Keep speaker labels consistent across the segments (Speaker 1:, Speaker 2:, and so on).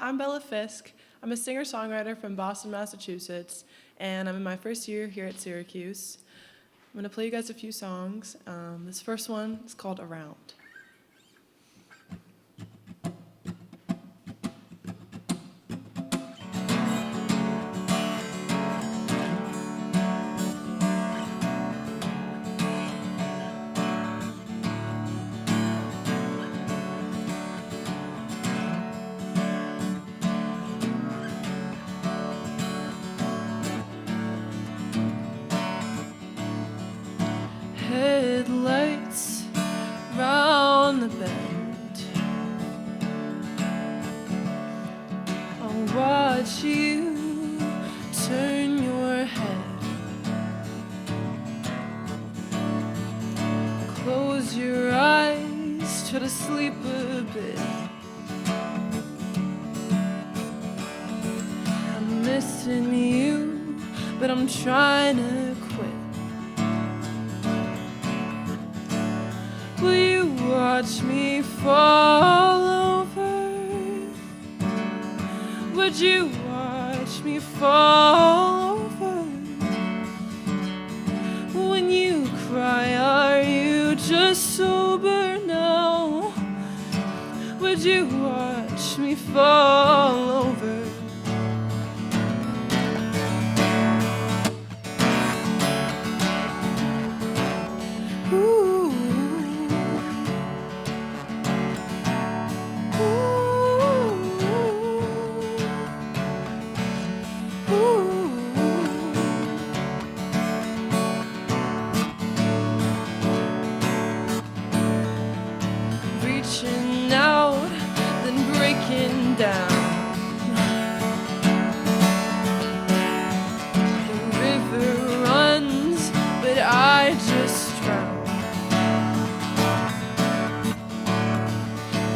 Speaker 1: I'm Bella Fiske. I'm a singer-songwriter from Boston, Massachusetts, and I'm in my first year here at Syracuse. I'm going to play you guys a few songs. This first one is called Around. Headlights round the bend. I'll watch you turn your head. Close your eyes, try to sleep a bit. I'm missing you, but I'm trying to quit. Will you watch me fall over? Would you watch me fall over? When you cry, are you just sober now? Would you watch me fall over? Reaching out, then breaking down. The river runs, but I just drown.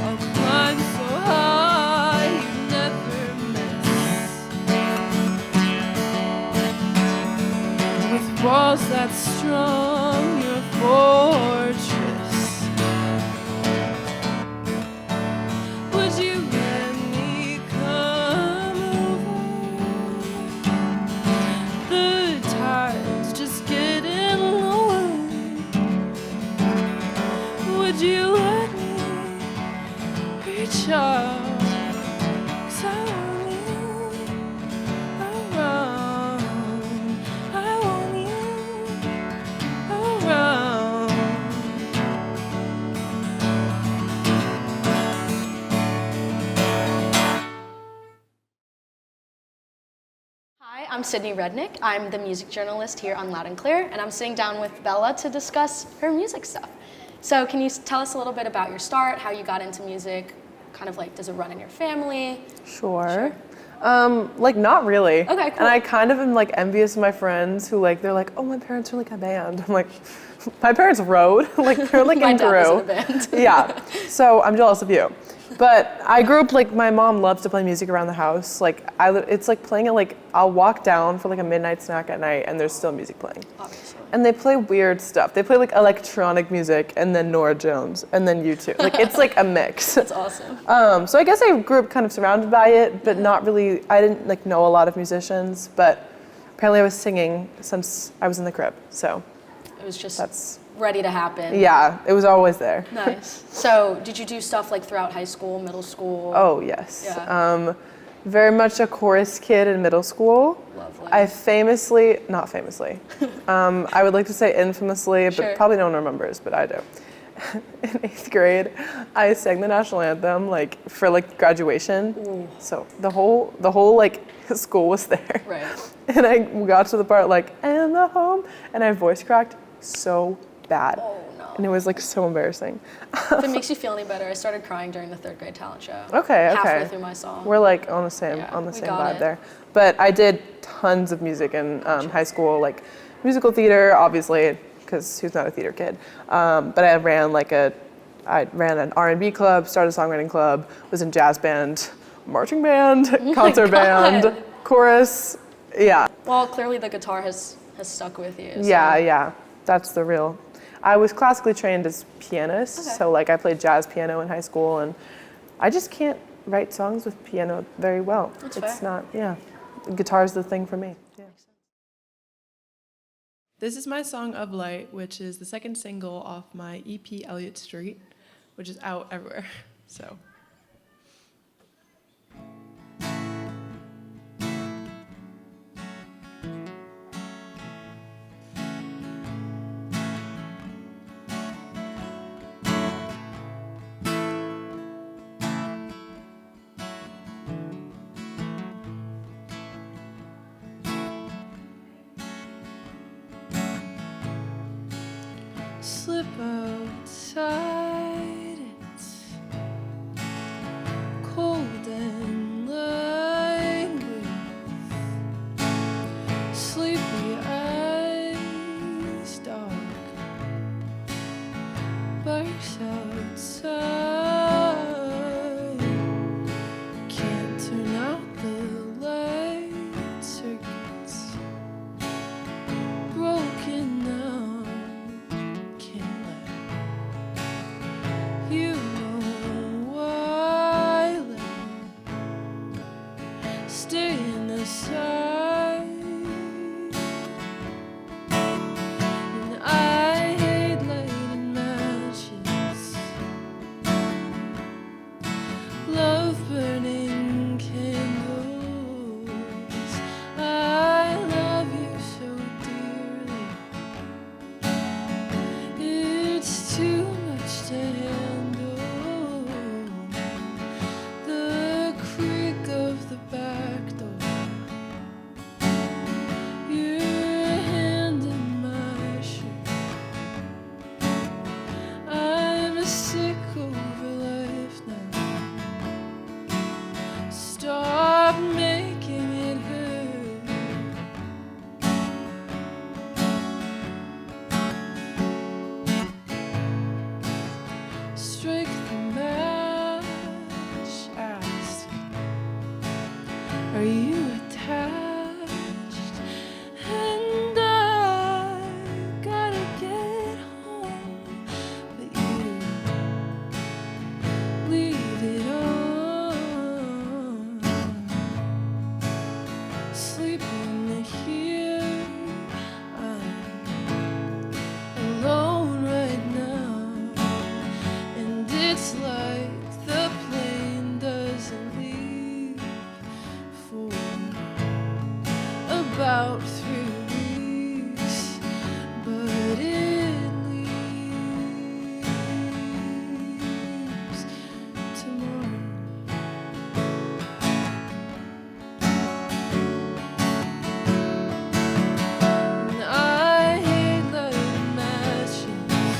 Speaker 1: I'll climb so high, you never miss. With walls that strong, your fortress. Would you let me reach out? 'Cause I want you around. I want you around.
Speaker 2: Hi, I'm Sydney Rednick. I'm the music journalist here on Loud and Clear, and I'm sitting down with Bella to discuss her music stuff. So can you tell us a little bit about your start, how you got into music, kind of like, does it run in your family?
Speaker 3: Sure. Like not really.
Speaker 2: Okay, cool.
Speaker 3: And I kind of am like envious of my friends who like, they're like, oh, my parents are like a band. I'm like, my parents wrote, like they're like
Speaker 2: My
Speaker 3: in
Speaker 2: dad
Speaker 3: Peru.
Speaker 2: was in a band.
Speaker 3: Yeah, so I'm jealous of you. But I grew up like, my mom loves to play music around the house. Like it's like playing it like, I'll walk down for like a midnight snack at night and there's still music playing.
Speaker 2: Obviously.
Speaker 3: And they play weird stuff. They play like electronic music and then Nora Jones and then U2. Like it's like a mix.
Speaker 2: That's awesome.
Speaker 3: So I guess I grew up kind of surrounded by it, but not really, I didn't like know a lot of musicians, but apparently I was singing since I was in the crib, so.
Speaker 2: It was just
Speaker 3: That's
Speaker 2: ready to happen.
Speaker 3: Yeah, it was always there.
Speaker 2: Nice. So did you do stuff like throughout high school, middle school?
Speaker 3: Oh, yes.
Speaker 2: Yeah.
Speaker 3: Very much a chorus kid in middle school.
Speaker 2: Lovely.
Speaker 3: I famously, not famously, I would like to say infamously, but
Speaker 2: Sure.
Speaker 3: probably no one remembers, but I do. In 8th grade, I sang the national anthem like for like graduation.
Speaker 2: Ooh.
Speaker 3: So the whole like school was there.
Speaker 2: Right.
Speaker 3: And I got to the part like, and the home, and I voice cracked so bad.
Speaker 2: Oh no.
Speaker 3: And it was like so embarrassing.
Speaker 2: If it makes you feel any better, I started crying during the 3rd grade talent show.
Speaker 3: Okay,
Speaker 2: Halfway through my song.
Speaker 3: We're like on the same
Speaker 2: Yeah, we
Speaker 3: same
Speaker 2: got
Speaker 3: vibe
Speaker 2: it.
Speaker 3: there. But I did tons of music in high school, like musical theater, obviously, because who's not a theater kid? But I ran an R&B club, started a songwriting club, was in jazz band, marching band, concert band, chorus. Yeah.
Speaker 2: Well, clearly the guitar has stuck with you. So.
Speaker 3: Yeah. That's the real. I was classically trained as pianist,
Speaker 2: Okay.
Speaker 3: so like I played jazz piano in high school, and I just can't write songs with piano very well.
Speaker 2: That's
Speaker 3: it's
Speaker 2: fair.
Speaker 3: not, yeah. Guitar's the thing for me. Yeah.
Speaker 1: This is my song Of Light, which is the second single off my EP Elliott Street, which is out everywhere. So. Slip outside, it's cold and languid, sleepy eyes, dark, barks outside, can't turn out the light circuits, broken now. You know why, stay in the side, and I hate lighting matches, love burning candles. I love you so dearly, it's too much to handle. The creak of the back door, your hand in my shirt. I'm sick over life now. Stop making it hurt. Strike the match, ask, are you attached? And I gotta get home, but you leave it on. Sleeping here, I'm alone right now. And it's like the plane doesn't leave for about 3 weeks, but it leaves tomorrow. And I hate lighting matches,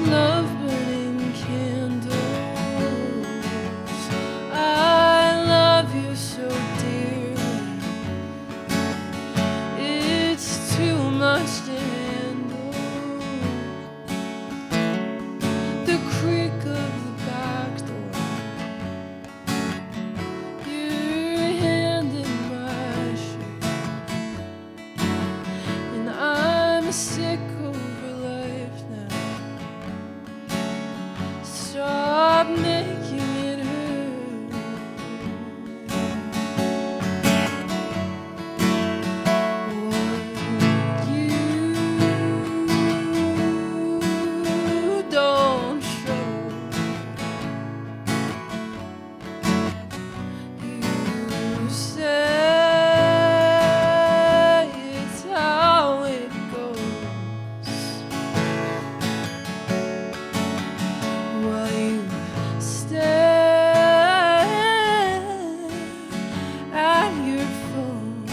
Speaker 1: love burning candles. I love you so dearly, it's too much to handle. The creak of the back door, your hand in my shirt, and I'm sick over life now. Stop making it hurt. What you don't show, you say it's how it goes. While you stare at your phone,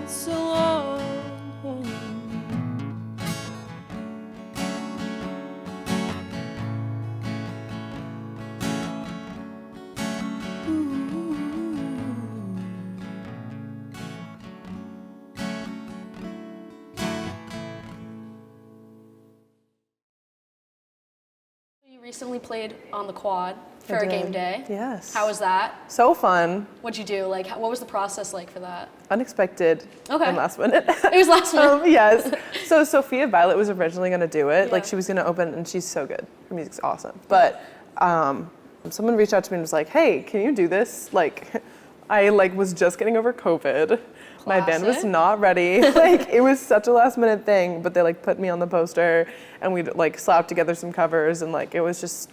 Speaker 1: what's along home?
Speaker 2: You recently played on the quad for a game
Speaker 3: did.
Speaker 2: day.
Speaker 3: Yes.
Speaker 2: How was that?
Speaker 3: So fun,
Speaker 2: What'd you do? Like, what was the process like for that?
Speaker 3: unexpected,
Speaker 2: Okay.
Speaker 3: and last minute.
Speaker 2: It was last minute.
Speaker 3: Yes. So Sophia Violet was originally going to do it. Like
Speaker 2: Yeah.
Speaker 3: she was going to open, and she's so good. Her music's awesome. But someone reached out to me and was like, "Hey, can you do this?" Like, I like was just getting over COVID. My band was
Speaker 2: Classic.
Speaker 3: not ready. Like it was such a last minute thing, but they like put me on the poster, and we like slapped together some covers, and like it was just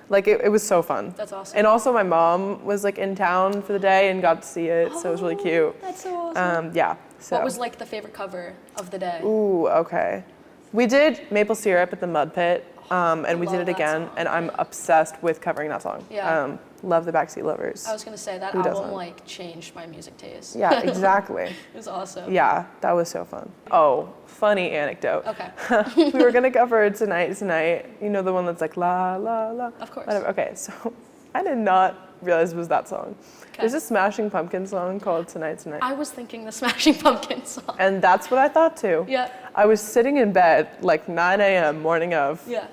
Speaker 3: like it was so fun.
Speaker 2: That's awesome.
Speaker 3: And also my mom was like in town for the day and got to see it, so it was really cute.
Speaker 2: That's so awesome.
Speaker 3: Yeah. So.
Speaker 2: What was like the favorite cover of the day?
Speaker 3: Ooh, okay. We did Maple Syrup at the Mud Pit, and we did
Speaker 2: love
Speaker 3: it
Speaker 2: that
Speaker 3: again,
Speaker 2: song.
Speaker 3: and I'm obsessed with covering that song.
Speaker 2: Yeah.
Speaker 3: Love the Backseat Lovers.
Speaker 2: I was gonna say that
Speaker 3: Who
Speaker 2: album
Speaker 3: doesn't?
Speaker 2: like changed my music taste.
Speaker 3: Yeah, exactly.
Speaker 2: It was awesome.
Speaker 3: Yeah, that was so fun. Oh, funny anecdote.
Speaker 2: Okay.
Speaker 3: We were gonna cover Tonight Tonight. You know the one that's like la la la.
Speaker 2: Of course.
Speaker 3: Whatever. Okay, so I did not realize it was that song.
Speaker 2: Okay.
Speaker 3: There's a Smashing Pumpkins song called Tonight Tonight.
Speaker 2: I was thinking the Smashing Pumpkins song.
Speaker 3: And that's what I thought too.
Speaker 2: Yeah.
Speaker 3: I was sitting in bed like 9 a.m. morning of,
Speaker 2: Yeah.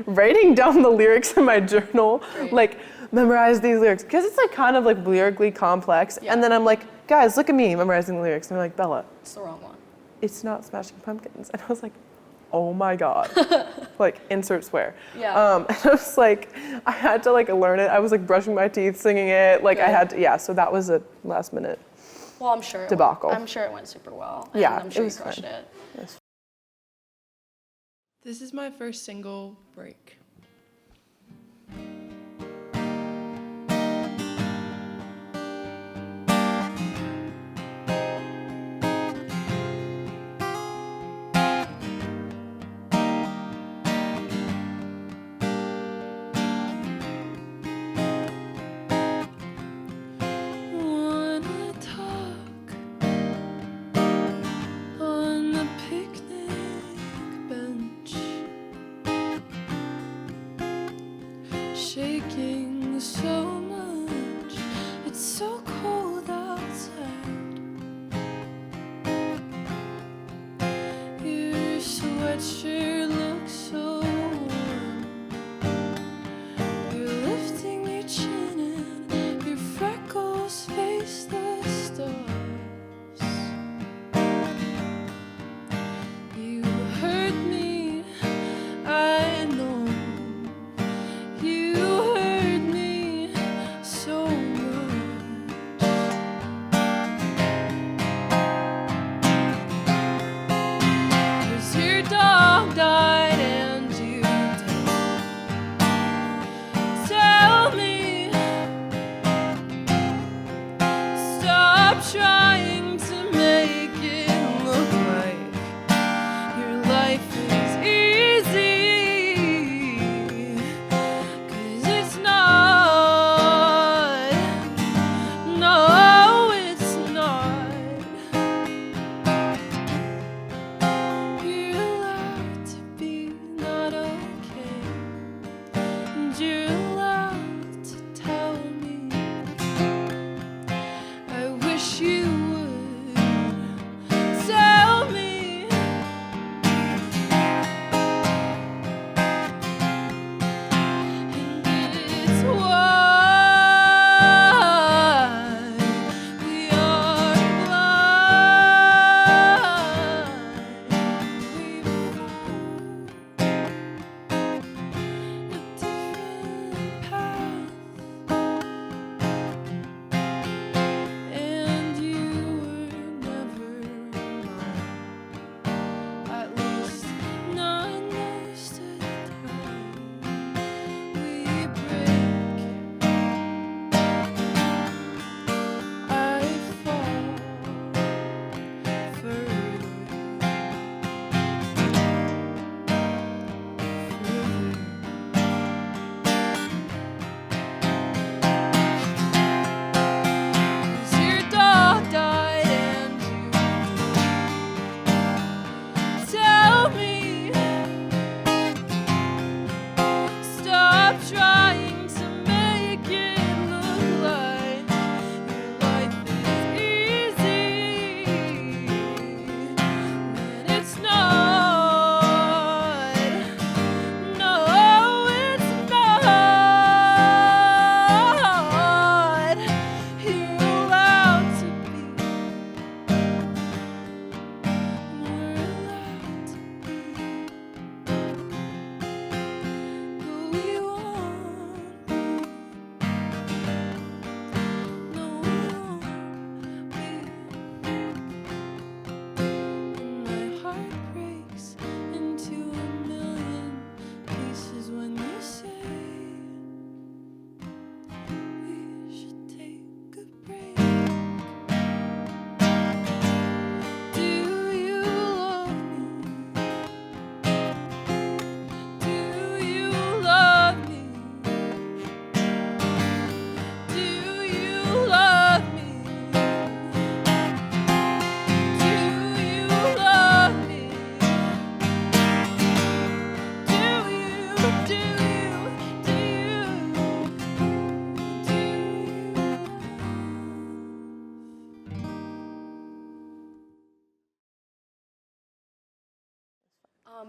Speaker 3: writing down the lyrics in my journal,
Speaker 2: Great.
Speaker 3: like memorize these lyrics because it's like kind of like lyrically complex.
Speaker 2: Yeah.
Speaker 3: And then I'm like, guys, look at me memorizing the lyrics. And they're like, Bella,
Speaker 2: It's the wrong one.
Speaker 3: it's not Smashing Pumpkins. And I was like, oh my God. Like insert swear.
Speaker 2: Yeah.
Speaker 3: And I was like, I had to like learn it. I was like brushing my teeth, singing it. Like I
Speaker 2: Good.
Speaker 3: had to, yeah. So that was a last minute.
Speaker 2: Well, I'm sure.
Speaker 3: Debacle.
Speaker 2: I'm sure it went super well. And
Speaker 3: Yeah,
Speaker 2: I'm
Speaker 3: it
Speaker 2: sure you
Speaker 3: was
Speaker 2: crushed
Speaker 3: fun.
Speaker 2: it.
Speaker 1: This is my first single, Break. Wanna talk on the picnic bench.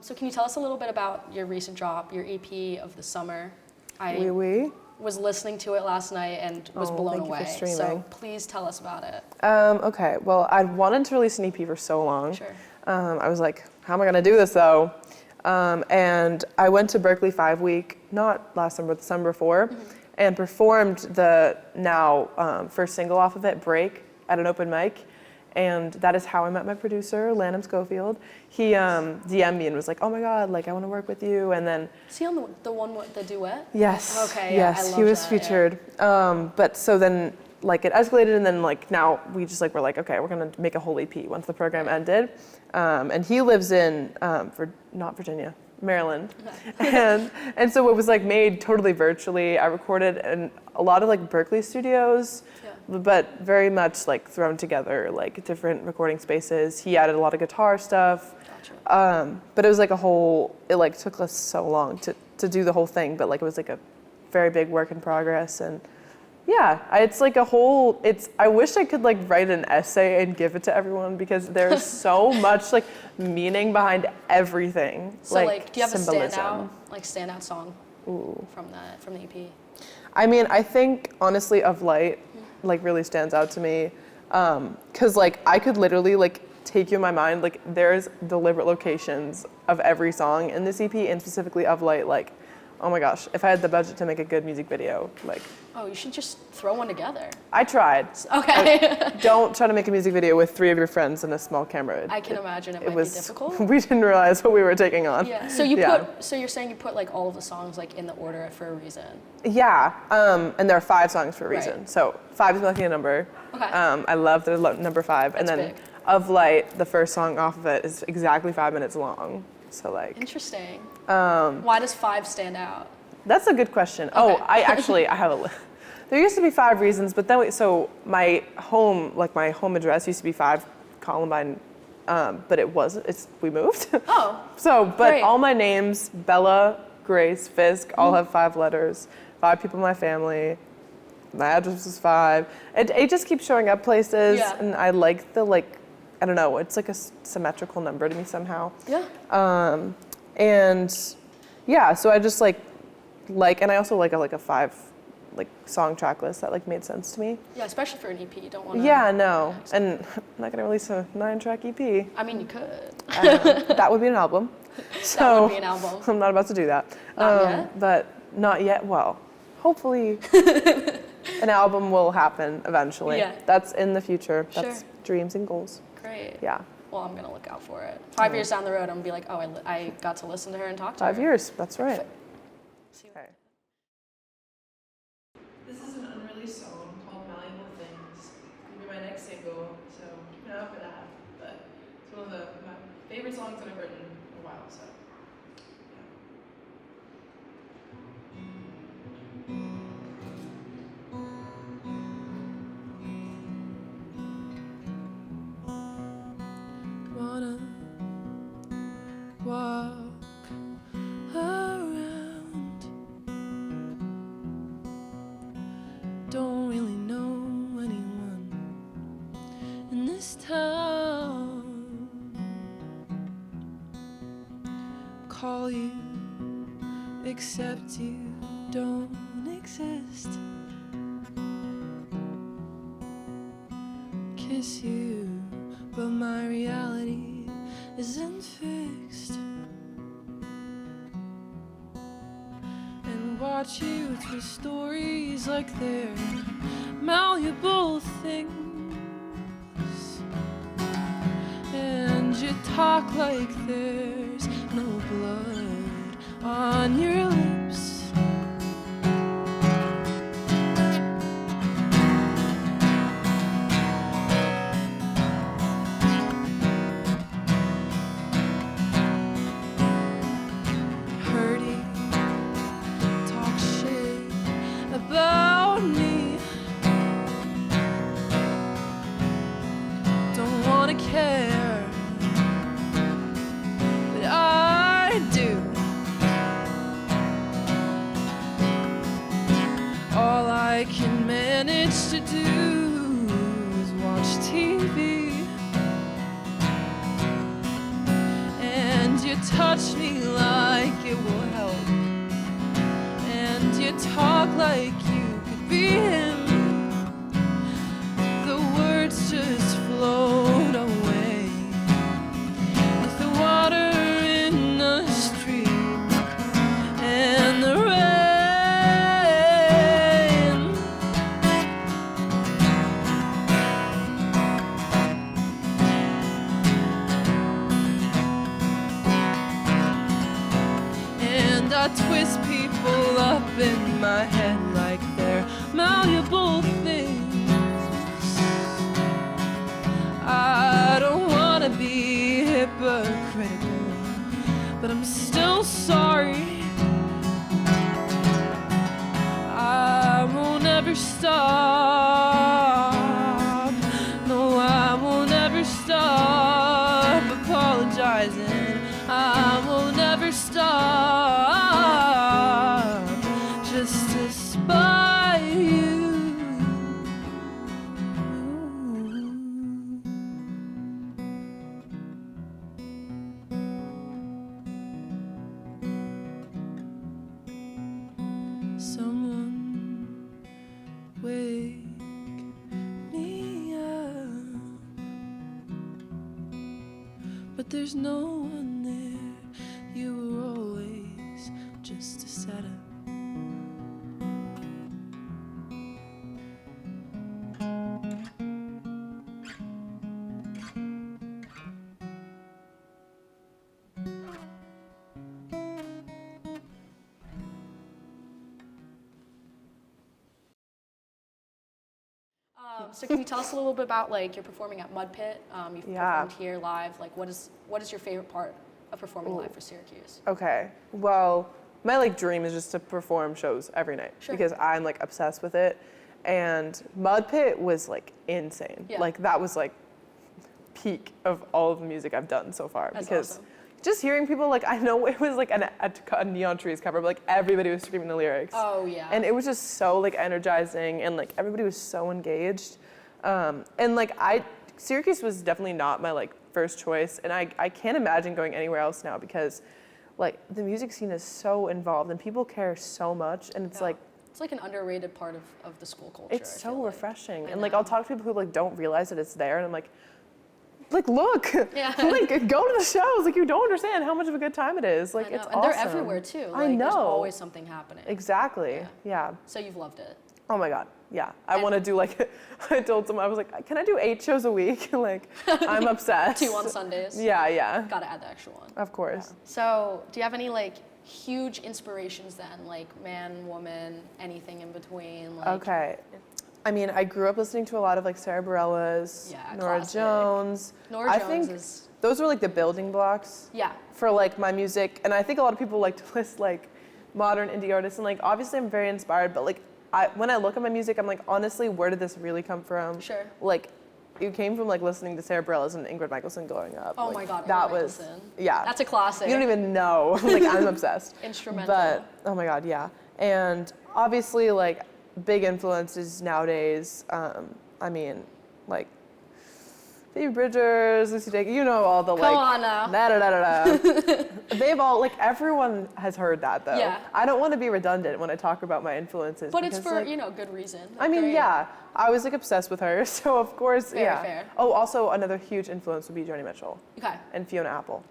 Speaker 2: So can you tell us a little bit about your recent drop, your EP of the summer? I
Speaker 3: Oui, oui.
Speaker 2: was listening to it last night and was blown
Speaker 3: thank you for
Speaker 2: away.
Speaker 3: streaming.
Speaker 2: So please tell us about it.
Speaker 3: Okay, well, I'd wanted to release an EP for so long.
Speaker 2: Sure.
Speaker 3: I was like, how am I gonna do this though? And I went to Berkeley 5 Week, not last summer, but the summer before, and performed the now first single off of it, Break, at an open mic. And that is how I met my producer, Lanham Schofield. He DM'd me and was like, oh my God, like I wanna work with you. And then
Speaker 2: Is he on the one with the duet?
Speaker 3: yes,
Speaker 2: Okay, yeah,
Speaker 3: yes,
Speaker 2: I
Speaker 3: he
Speaker 2: love
Speaker 3: was
Speaker 2: that, yeah.
Speaker 3: featured. But so then like it escalated, and then like now we just like were like, okay, we're gonna make a whole EP once the program ended. And he lives in not Virginia, Maryland, and so it was like made totally virtually. I recorded in a lot of like Berkeley studios, but very much like thrown together, like different recording spaces. He added a lot of guitar stuff.
Speaker 2: Gotcha.
Speaker 3: But it was like a whole, it like took us so long to do the whole thing, but like it was like a very big work in progress. And yeah, it's like a whole, I wish I could like write an essay and give it to everyone, because there's so much like meaning behind everything.
Speaker 2: So like, do you have
Speaker 3: symbolism.
Speaker 2: a standout song from the EP?
Speaker 3: I mean, I think honestly Of Light like really stands out to me. 'Cause like I could literally like take you in my mind, like there's deliberate locations of every song in this EP, and specifically Of Light, like, oh my gosh, if I had the budget to make a good music video, like.
Speaker 2: Oh, you should just throw one together.
Speaker 3: I tried.
Speaker 2: Okay.
Speaker 3: Don't try to make a music video with 3 of your friends and a small camera.
Speaker 2: I can imagine it might be difficult.
Speaker 3: We didn't realize what we were taking on.
Speaker 2: Yeah. So so you're saying you put like all of the songs like in the order for a reason.
Speaker 3: Yeah. And there are 5 songs for a reason.
Speaker 2: Right.
Speaker 3: So 5 is my lucky number.
Speaker 2: Okay.
Speaker 3: I love the number 5.
Speaker 2: That's
Speaker 3: and then
Speaker 2: big.
Speaker 3: Of Light, the first song off of it, is exactly 5 minutes long. So like.
Speaker 2: Interesting. Why does 5 stand out?
Speaker 3: That's a good question.
Speaker 2: Okay.
Speaker 3: Oh, I have a. There used to be 5 reasons, but then so my home address used to be 5 Columbine, but we moved.
Speaker 2: Oh.
Speaker 3: So, but
Speaker 2: great.
Speaker 3: all my names, Bella, Grace, Fiske, all have 5 letters. 5 people in my family. My address is 5. It just keeps showing up places,
Speaker 2: Yeah.
Speaker 3: and I like the I don't know. It's like a symmetrical number to me somehow.
Speaker 2: Yeah.
Speaker 3: And yeah, so I just and I also like a 5 song track list that made sense to me.
Speaker 2: Yeah, especially for an EP, you don't want to.
Speaker 3: Yeah, no, and I'm not gonna release a 9-track EP.
Speaker 2: I mean, you could.
Speaker 3: That would be an album. So
Speaker 2: That would be an album.
Speaker 3: I'm not about to do that.
Speaker 2: Not yet?
Speaker 3: But not yet. Well, hopefully an album will happen eventually.
Speaker 2: Yeah.
Speaker 3: That's in the future. That's
Speaker 2: Sure.
Speaker 3: dreams and goals.
Speaker 2: Great.
Speaker 3: Yeah.
Speaker 2: Well, I'm gonna look out for it. 5 years down the road, I'm gonna be like, oh, I got to listen to her and talk to her.
Speaker 3: 5 years. That's right.
Speaker 2: See-
Speaker 3: Okay.
Speaker 1: This is an unreleased song called Malleable Things. It'll be my next single, so keep an eye out for that. But it's one of my favorite songs that I've written in a while, so. Wanna walk around. Don't really know anyone in this town. Call you, except you don't exist. Kiss you, but my reality isn't fixed. And watch you twist stories like they're malleable things. And you talk like there's no blood on your lips. Hurting, talk shit about me. Don't wanna care, but I do. All I can manage to do is watch TV. And you touch me like it will help, and you talk like you could be him. The words just float away with the water in the street and the rain. And I twist people up in my head like they're malleable things. I don't wanna be hypocritical, but I'm still sorry. I won't ever stop. No, I won't ever stop apologizing. I won't ever stop just to spite you. Someone wake me up, but there's no one there. You were always just a setup.
Speaker 2: So can you tell us a little bit about like you're performing at Mud Pit? You've performed here live. Like what is your favorite part of performing live for Syracuse?
Speaker 3: Okay. Well, my like dream is just to perform shows every night because I'm like obsessed with it. And Mud Pit was like insane.
Speaker 2: Yeah.
Speaker 3: Like that was like peak of all of the music I've done so far.
Speaker 2: That's
Speaker 3: because
Speaker 2: awesome.
Speaker 3: just hearing people like, I know it was like a Neon Trees cover, but like everybody was screaming the lyrics.
Speaker 2: Oh yeah.
Speaker 3: And it was just so like energizing, and like everybody was so engaged. And like Syracuse was definitely not my like first choice, and I can't imagine going anywhere else now because like the music scene is so involved and people care so much, and it's like
Speaker 2: it's like an underrated part of the school culture.
Speaker 3: it's
Speaker 2: I
Speaker 3: so
Speaker 2: feel
Speaker 3: refreshing.
Speaker 2: I
Speaker 3: And like
Speaker 2: know.
Speaker 3: I'll talk to people who like don't realize that it's there, and I'm like look,
Speaker 2: Yeah.
Speaker 3: like go to the shows. Like you don't understand how much of a good time it is. Like
Speaker 2: I know.
Speaker 3: it's
Speaker 2: And
Speaker 3: awesome.
Speaker 2: they're everywhere too. Like,
Speaker 3: I know.
Speaker 2: There's always something happening.
Speaker 3: Exactly. Yeah.
Speaker 2: So you've loved it.
Speaker 3: Oh my God. Yeah. I
Speaker 2: And-
Speaker 3: want to do like, I told someone, I was like, can I do 8 shows a week? Like, I'm obsessed.
Speaker 2: 2 on Sundays.
Speaker 3: Yeah, yeah.
Speaker 2: Gotta add the extra one.
Speaker 3: Of course.
Speaker 2: So do you have any like huge inspirations then? Like man, woman, anything in between? Like,
Speaker 3: Okay. I mean, I grew up listening to a lot of like Sarah Bareilles,
Speaker 2: Yeah,
Speaker 3: Nora
Speaker 2: classic.
Speaker 3: Jones.
Speaker 2: Nora
Speaker 3: I
Speaker 2: Jones
Speaker 3: think
Speaker 2: is.
Speaker 3: those were like the building blocks
Speaker 2: Yeah.
Speaker 3: for like my music. And I think a lot of people like to list like modern indie artists. And like, obviously I'm very inspired, but like, when I look at my music, I'm like, honestly, where did this really come from?
Speaker 2: Sure.
Speaker 3: Like, it came from like listening to Sarah Bareilles and Ingrid Michaelson growing up.
Speaker 2: Oh
Speaker 3: Like,
Speaker 2: my God.
Speaker 3: that
Speaker 2: Ingrid
Speaker 3: was
Speaker 2: Michaelson.
Speaker 3: yeah.
Speaker 2: That's a classic.
Speaker 3: You don't even know. Like I'm obsessed.
Speaker 2: Instrumental.
Speaker 3: But oh my God, yeah. And obviously, like big influences nowadays. I mean, like Phoebe Bridgers, Lucy Dacre. You know all the like.
Speaker 2: Come on now.
Speaker 3: Da, da, da, da, da. They've all like everyone has heard that though.
Speaker 2: Yeah.
Speaker 3: I don't want to be redundant when I talk about my influences.
Speaker 2: But it's
Speaker 3: because,
Speaker 2: for,
Speaker 3: like,
Speaker 2: good reason.
Speaker 3: I mean,
Speaker 2: Great.
Speaker 3: yeah. I was like obsessed with her, so of course,
Speaker 2: Very
Speaker 3: yeah.
Speaker 2: fair.
Speaker 3: Oh, also another huge influence would be Joni Mitchell
Speaker 2: Okay.
Speaker 3: and Fiona Apple.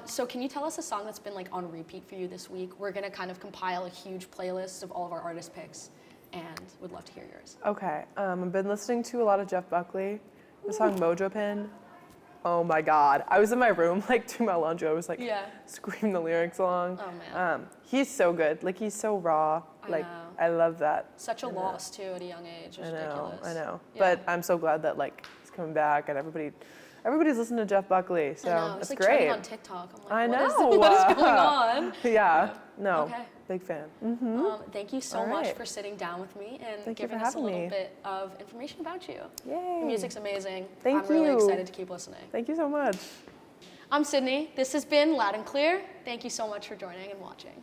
Speaker 2: So can you tell us a song that's been like on repeat for you this week? We're gonna kind of compile a huge playlist of all of our artist picks, and would love to hear yours.
Speaker 3: Okay, I've been listening to a lot of Jeff Buckley. The song Mojo Pin. Oh my God. I was in my room like doing my laundry. I was like
Speaker 2: Yeah.
Speaker 3: screaming the lyrics along.
Speaker 2: Oh man.
Speaker 3: He's so good. Like he's so raw.
Speaker 2: I
Speaker 3: Like
Speaker 2: know.
Speaker 3: I love that.
Speaker 2: Such a loss too at a young age. It was ridiculous.
Speaker 3: I know.
Speaker 2: Yeah.
Speaker 3: But I'm so glad that like he's coming back and everybody's listening to Jeff Buckley. So
Speaker 2: I know. It's
Speaker 3: it's
Speaker 2: like
Speaker 3: great.
Speaker 2: trending on TikTok. I'm like,
Speaker 3: I know.
Speaker 2: What is going on?
Speaker 3: Yeah. No.
Speaker 2: Okay.
Speaker 3: Big fan.
Speaker 2: Thank you so
Speaker 3: All
Speaker 2: much
Speaker 3: right.
Speaker 2: for sitting down with me and
Speaker 3: Thank you
Speaker 2: giving
Speaker 3: for
Speaker 2: us a
Speaker 3: having
Speaker 2: little
Speaker 3: me.
Speaker 2: bit of information about you.
Speaker 3: Yay.
Speaker 2: Your music's amazing.
Speaker 3: Thank
Speaker 2: I'm really
Speaker 3: you.
Speaker 2: excited to keep listening.
Speaker 3: Thank you so much.
Speaker 2: I'm Sydney. This has been Loud and Clear. Thank you so much for joining and watching.